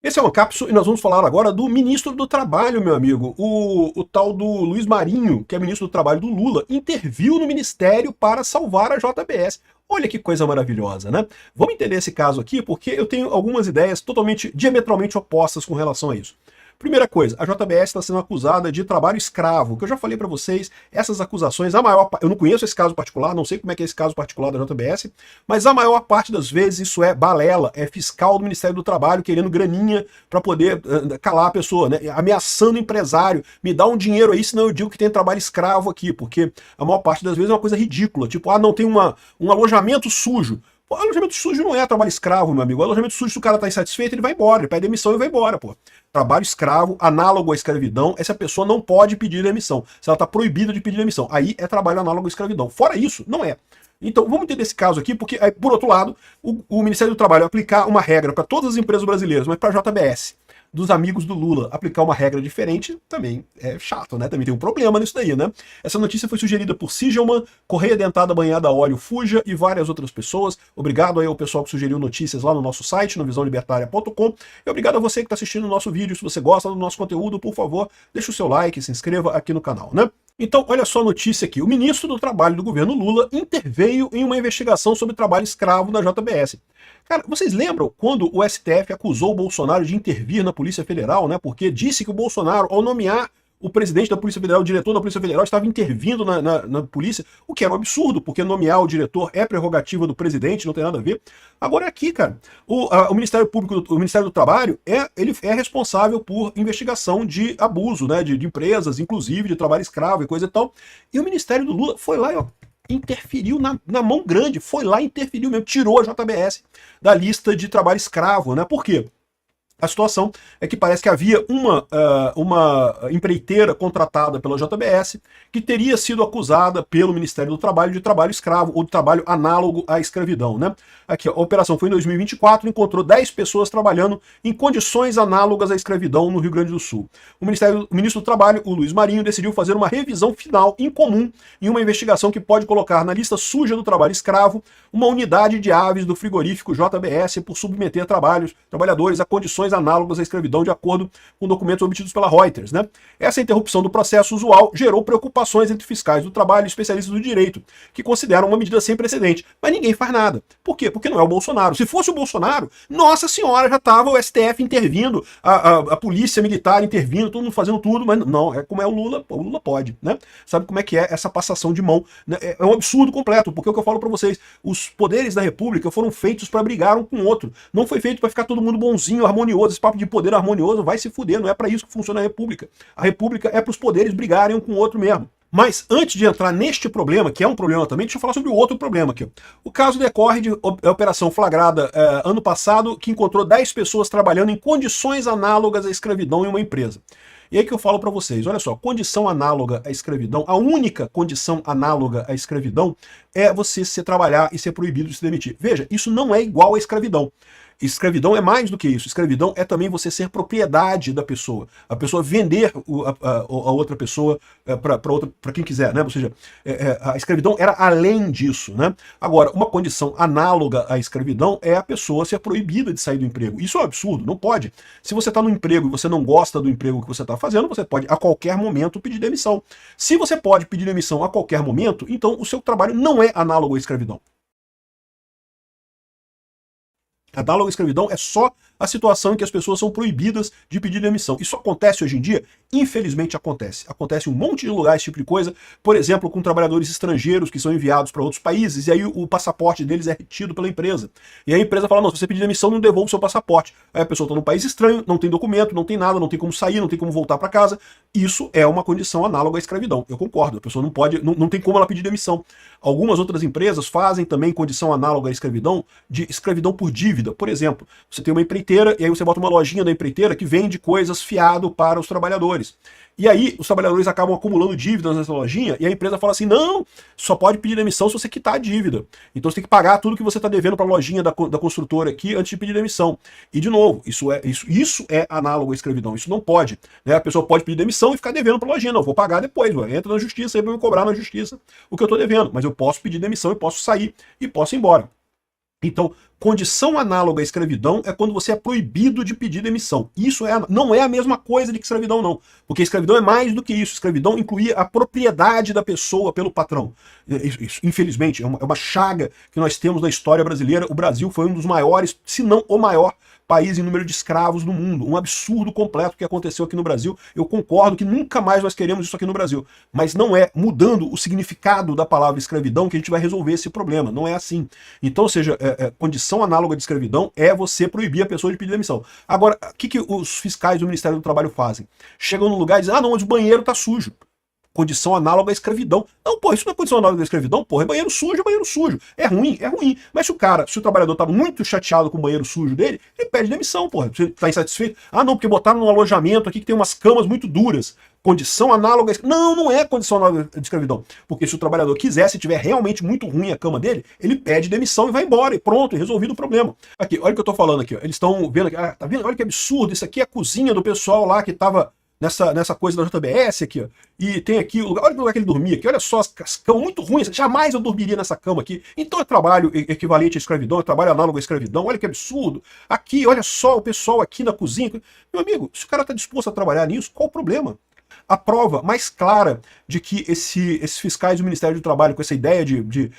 Esse é uma cápsula e nós vamos falar agora do ministro do Trabalho, meu amigo. O tal do Luiz Marinho, que é ministro do Trabalho do Lula, interviu no ministério para salvar a JBS. Olha que coisa maravilhosa, né? Vamos entender esse caso aqui, porque eu tenho algumas ideias totalmente, diametralmente opostas com relação a isso. Primeira coisa, a JBS está sendo acusada de trabalho escravo, que eu já falei para vocês, essas acusações, eu não conheço esse caso particular, não sei como é que é esse caso particular da JBS, mas a maior parte das vezes isso é balela, é fiscal do Ministério do Trabalho querendo graninha para poder calar a pessoa, né? Ameaçando o empresário, me dá um dinheiro aí, senão eu digo que tem trabalho escravo aqui, porque a maior parte das vezes é uma coisa ridícula, tipo, não tem um alojamento sujo. Pô, alojamento sujo não é trabalho escravo, meu amigo. O alojamento sujo, se o cara tá insatisfeito, ele vai embora, ele pede demissão e vai embora, pô. Trabalho escravo, análogo à escravidão, essa pessoa não pode pedir demissão. Se ela tá proibida de pedir demissão, aí é trabalho análogo à escravidão. Fora isso, não é. Então, vamos entender esse caso aqui, porque, por outro lado, o Ministério do Trabalho aplicar uma regra para todas as empresas brasileiras, mas para a JBS, dos amigos do Lula, aplicar uma regra diferente, também é chato, né? Também tem um problema nisso daí, né? Essa notícia foi sugerida por Sigelman, Correia Dentada Banhada a Óleo Fuja e várias outras pessoas. Obrigado aí ao pessoal que sugeriu notícias lá no nosso site, no visãolibertaria.com. E obrigado a você que está assistindo o nosso vídeo. Se você gosta do nosso conteúdo, por favor, deixa o seu like, se inscreva aqui no canal, né? Então, olha só a notícia aqui. O ministro do Trabalho do governo Lula interveio em uma investigação sobre trabalho escravo da JBS. Cara, vocês lembram quando o STF acusou o Bolsonaro de intervir na Polícia Federal, né? Porque disse que o Bolsonaro, ao nomear o presidente da Polícia Federal, o diretor da Polícia Federal, estava intervindo na polícia, o que era um absurdo, porque nomear o diretor é prerrogativa do presidente, não tem nada a ver. Agora aqui, cara, o Ministério Público, o Ministério do Trabalho, ele é responsável por investigação de abuso, né, de empresas, inclusive de trabalho escravo e coisa e tal. E o Ministério do Lula foi lá e, ó, interferiu na mão grande, foi lá e interferiu mesmo, tirou a JBS da lista de trabalho escravo, né? Por quê? A situação é que parece que havia uma empreiteira contratada pela JBS que teria sido acusada pelo Ministério do Trabalho de trabalho escravo ou de trabalho análogo à escravidão, né? Aqui, ó, a operação foi em 2024, encontrou 10 pessoas trabalhando em condições análogas à escravidão no Rio Grande do Sul. O ministro do Trabalho, o Luiz Marinho, decidiu fazer uma revisão final em comum em uma investigação que pode colocar na lista suja do trabalho escravo uma unidade de aves do frigorífico JBS por submeter trabalhadores a condições análogas à escravidão, de acordo com documentos obtidos pela Reuters, né? Essa interrupção do processo usual gerou preocupações entre fiscais do trabalho e especialistas do direito, que consideram uma medida sem precedente. Mas ninguém faz nada. Por quê? Porque não é o Bolsonaro. Se fosse o Bolsonaro, nossa senhora, já estava o STF intervindo, a polícia militar intervindo, todo mundo fazendo tudo, mas não, é como é o Lula pode, né? Sabe como é que é essa passação de mão? É um absurdo completo, porque é o que eu falo para vocês, os poderes da República foram feitos para brigar um com o outro, não foi feito para ficar todo mundo bonzinho, harmonioso. Esse papo de poder harmonioso vai se fuder, não é para isso que funciona a República. A República é para os poderes brigarem um com o outro mesmo. Mas antes de entrar neste problema, que é um problema também, deixa eu falar sobre o outro problema aqui. O caso decorre de operação flagrada ano passado, que encontrou 10 pessoas trabalhando em condições análogas à escravidão em uma empresa. E aí que eu falo para vocês, olha só, condição análoga à escravidão, a única condição análoga à escravidão é você se trabalhar e ser proibido de se demitir. Veja, isso não é igual à escravidão. Escravidão é mais do que isso. Escravidão é também você ser propriedade da pessoa. A pessoa vender a outra pessoa para quem quiser, né? Ou seja, a escravidão era além disso, né? Agora, uma condição análoga à escravidão é a pessoa ser proibida de sair do emprego. Isso é um absurdo, não pode. Se você está no emprego e você não gosta do emprego que você está fazendo, você pode a qualquer momento pedir demissão. Se você pode pedir demissão a qualquer momento, então o seu trabalho não é análogo à escravidão. Análogo à escravidão é só a situação em que as pessoas são proibidas de pedir demissão. Isso acontece hoje em dia? Infelizmente acontece. Acontece em um monte de lugares, esse tipo de coisa. Por exemplo, com trabalhadores estrangeiros que são enviados para outros países e aí o passaporte deles é retido pela empresa. E aí a empresa fala, não, se você pedir demissão, não devolva o seu passaporte. Aí a pessoa está num país estranho, não tem documento, não tem nada, não tem como sair, não tem como voltar para casa. Isso é uma condição análoga à escravidão. Eu concordo. A pessoa não pode, não tem como ela pedir demissão. Algumas outras empresas fazem também condição análoga à escravidão, de escravidão por dívida. Por exemplo, você tem uma empreiteira e aí você bota uma lojinha da empreiteira que vende coisas fiado para os trabalhadores. E aí os trabalhadores acabam acumulando dívidas nessa lojinha e a empresa fala assim, não, só pode pedir demissão se você quitar a dívida. Então você tem que pagar tudo que você está devendo para a lojinha da construtora aqui antes de pedir demissão. E de novo, isso é análogo à escravidão, isso não pode. Né? A pessoa pode pedir demissão e ficar devendo para a lojinha, não, vou pagar depois, entra na justiça e vai me cobrar na justiça o que eu estou devendo, mas eu posso pedir demissão e posso sair e posso ir embora. Então, condição análoga à escravidão é quando você é proibido de pedir demissão. Isso não é a mesma coisa de que escravidão, não. Porque escravidão é mais do que isso. Escravidão incluía a propriedade da pessoa pelo patrão. Isso, infelizmente, é uma chaga que nós temos na história brasileira. O Brasil foi um dos maiores, se não o maior, país em número de escravos no mundo. Um absurdo completo que aconteceu aqui no Brasil. Eu concordo que nunca mais nós queremos isso aqui no Brasil. Mas não é mudando o significado da palavra escravidão que a gente vai resolver esse problema. Não é assim. Então, ou seja, condição análoga de escravidão é você proibir a pessoa de pedir demissão. Agora, o que os fiscais do Ministério do Trabalho fazem? Chegam no lugar e dizem, ah não, mas o banheiro tá sujo. Condição análoga à escravidão. Não, pô, isso não é condição análoga à escravidão, pô, é banheiro sujo, é banheiro sujo. É ruim, é ruim. Mas se o trabalhador tá muito chateado com o banheiro sujo dele, ele pede demissão, pô. Você tá insatisfeito? Ah, não, porque botaram num alojamento aqui que tem umas camas muito duras. Condição análoga à escravidão. Não, não é condição análoga à escravidão. Porque se o trabalhador quiser, se tiver realmente muito ruim a cama dele, ele pede demissão e vai embora. E pronto, e resolvido o problema. Aqui, olha o que eu tô falando aqui. Ó. Eles estão vendo aqui. Ah, tá vendo? Olha que absurdo. Isso aqui é a cozinha do pessoal lá que tava nessa coisa da JBS aqui, ó. E tem aqui o lugar, olha o lugar que ele dormia aqui, olha só as camas muito ruins, jamais eu dormiria nessa cama aqui. Então é trabalho equivalente à escravidão, é trabalho análogo à escravidão, olha que absurdo. Aqui, olha só o pessoal aqui na cozinha. Meu amigo, se o cara tá disposto a trabalhar nisso, qual o problema? A prova mais clara de que esses fiscais do Ministério do Trabalho, com essa ideia de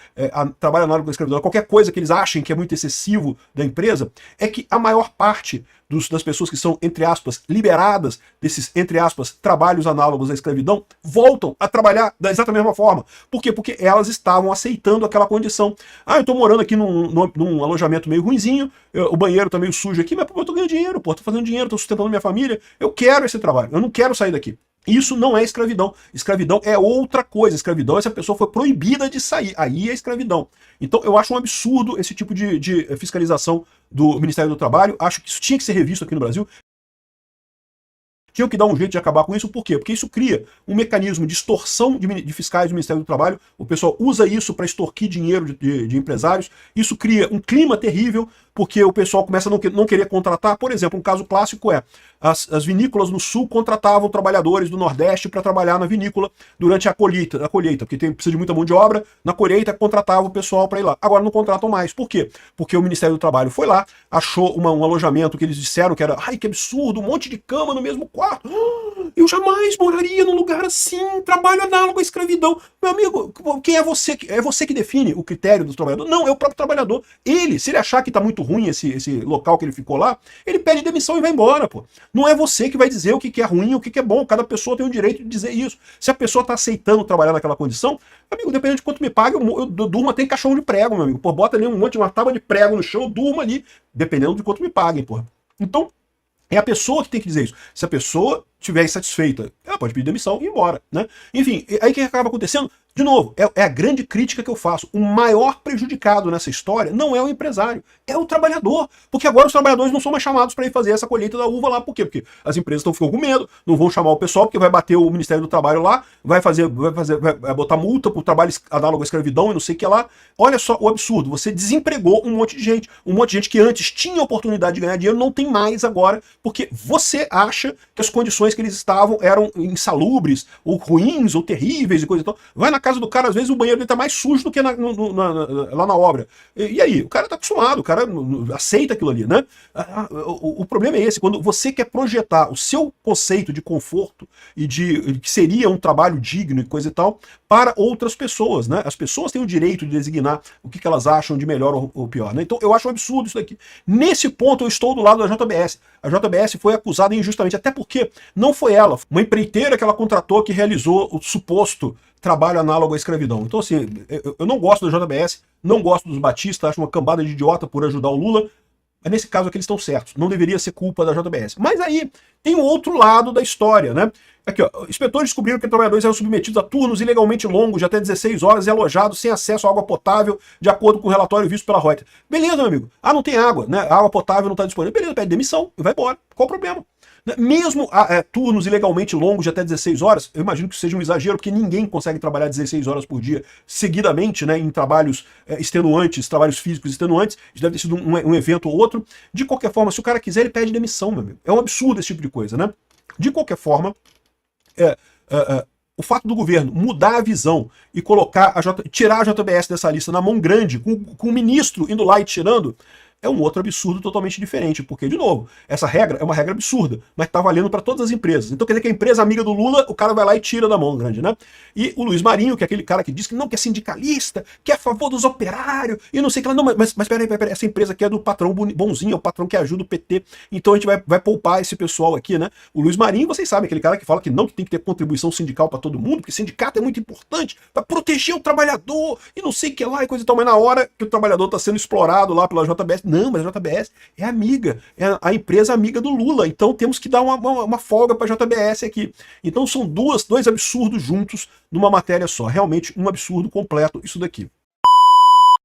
trabalho análogo à escravidão, qualquer coisa que eles achem que é muito excessivo da empresa, é que a maior parte das pessoas que são, entre aspas, liberadas desses, entre aspas, trabalhos análogos à escravidão, voltam a trabalhar da exata mesma forma. Por quê? Porque elas estavam aceitando aquela condição. Ah, eu tô morando aqui num alojamento meio ruinzinho, o banheiro tá meio sujo aqui, mas pô, eu tô ganhando dinheiro, pô, tô fazendo dinheiro, tô sustentando minha família, eu quero esse trabalho, eu não quero sair daqui. Isso não é escravidão. Escravidão é outra coisa. Escravidão é se a pessoa foi proibida de sair. Aí é escravidão. Então eu acho um absurdo esse tipo de fiscalização do Ministério do Trabalho. Acho que isso tinha que ser revisto aqui no Brasil. Tinham que dar um jeito de acabar com isso, por quê? Porque isso cria um mecanismo de extorsão de fiscais do Ministério do Trabalho, o pessoal usa isso para extorquir dinheiro de empresários, isso cria um clima terrível, porque o pessoal começa a não querer contratar. Por exemplo, um caso clássico é, as vinícolas no Sul contratavam trabalhadores do Nordeste para trabalhar na vinícola durante a colheita, porque precisa de muita mão de obra, na colheita contratava o pessoal para ir lá. Agora não contratam mais. Por quê? Porque o Ministério do Trabalho foi lá, achou um alojamento que eles disseram que era, ai que absurdo, um monte de cama no mesmo quarto. Eu jamais moraria num lugar assim, trabalho análogo à escravidão. Meu amigo, quem é você? É você que define o critério do trabalhador? Não, é o próprio trabalhador. Se ele achar que tá muito ruim esse local que ele ficou lá, ele pede demissão e vai embora, pô. Não é você que vai dizer o que é ruim e o que é bom. Cada pessoa tem o direito de dizer isso. Se a pessoa tá aceitando trabalhar naquela condição, amigo, dependendo de quanto me paga, eu durmo até em caixão de prego, meu amigo. Pô, bota ali uma tábua de prego no chão, eu durmo ali, dependendo de quanto me paguem, pô. Então, é a pessoa que tem que dizer isso. Se a pessoa estiver insatisfeita, ela pode pedir demissão e ir embora, né? Enfim, aí o que acaba acontecendo? De novo, é a grande crítica que eu faço. O maior prejudicado nessa história não é o empresário, é o trabalhador. Porque agora os trabalhadores não são mais chamados para ir fazer essa colheita da uva lá. Por quê? Porque as empresas ficam com medo, não vão chamar o pessoal, porque vai bater o Ministério do Trabalho lá, vai botar multa por trabalho análogo à escravidão e não sei o que lá. Olha só o absurdo, você desempregou um monte de gente. Um monte de gente que antes tinha oportunidade de ganhar dinheiro, não tem mais agora, porque você acha que as condições que eles estavam eram insalubres, ou ruins, ou terríveis e coisa e tal. Vai na casa do cara, às vezes o banheiro dele tá mais sujo do que lá na obra. E aí? O cara tá acostumado, o cara aceita aquilo ali, né? O problema é esse, quando você quer projetar o seu conceito de conforto e de que seria um trabalho digno e coisa e tal, para outras pessoas, né? As pessoas têm o direito de designar o que elas acham de melhor ou pior, né? Então eu acho um absurdo isso daqui. Nesse ponto eu estou do lado da JBS. A JBS foi acusada injustamente, até porque não foi ela, uma empreiteira que ela contratou que realizou o suposto trabalho análogo à escravidão. Então assim, eu não gosto da JBS, não gosto dos batistas, acho uma cambada de idiota por ajudar o Lula, mas nesse caso aqui eles estão certos, não deveria ser culpa da JBS. Mas aí tem o outro lado da história, né? Aqui, ó, inspetores descobriram que trabalhadores eram submetidos a turnos ilegalmente longos de até 16 horas e alojados sem acesso à água potável, de acordo com o relatório visto pela Reuters. Beleza, meu amigo. Ah, não tem água, né? A água potável não está disponível. Beleza, pede demissão e vai embora. Qual o problema? Mesmo turnos ilegalmente longos de até 16 horas, eu imagino que isso seja um exagero, porque ninguém consegue trabalhar 16 horas por dia seguidamente, né, em trabalhos extenuantes, trabalhos físicos extenuantes. Isso deve ter sido um evento ou outro. De qualquer forma, se o cara quiser, ele pede demissão, meu amigo. É um absurdo esse tipo de coisa, né? De qualquer forma, o fato do governo mudar a visão e colocar tirar a JBS dessa lista na mão grande, com o ministro indo lá e tirando, é um outro absurdo totalmente diferente, porque, de novo, essa regra é uma regra absurda, mas tá valendo para todas as empresas. Então quer dizer que a empresa amiga do Lula, o cara vai lá e tira da mão grande, né? E o Luiz Marinho, que é aquele cara que diz que não, que é sindicalista, que é a favor dos operários, e não sei o que lá, não, mas peraí, essa empresa aqui é do patrão bonzinho, é o patrão que ajuda o PT, então a gente vai poupar esse pessoal aqui, né? O Luiz Marinho, vocês sabem, aquele cara que fala que não, que tem que ter contribuição sindical para todo mundo, porque sindicato é muito importante para proteger o trabalhador, e não sei o que lá, e coisa e tal, mas na hora que o trabalhador tá sendo explorado lá pela JBS, não, mas a JBS é amiga, é a empresa amiga do Lula, então temos que dar uma folga para a JBS aqui. Então são dois absurdos juntos numa matéria só, realmente um absurdo completo isso daqui.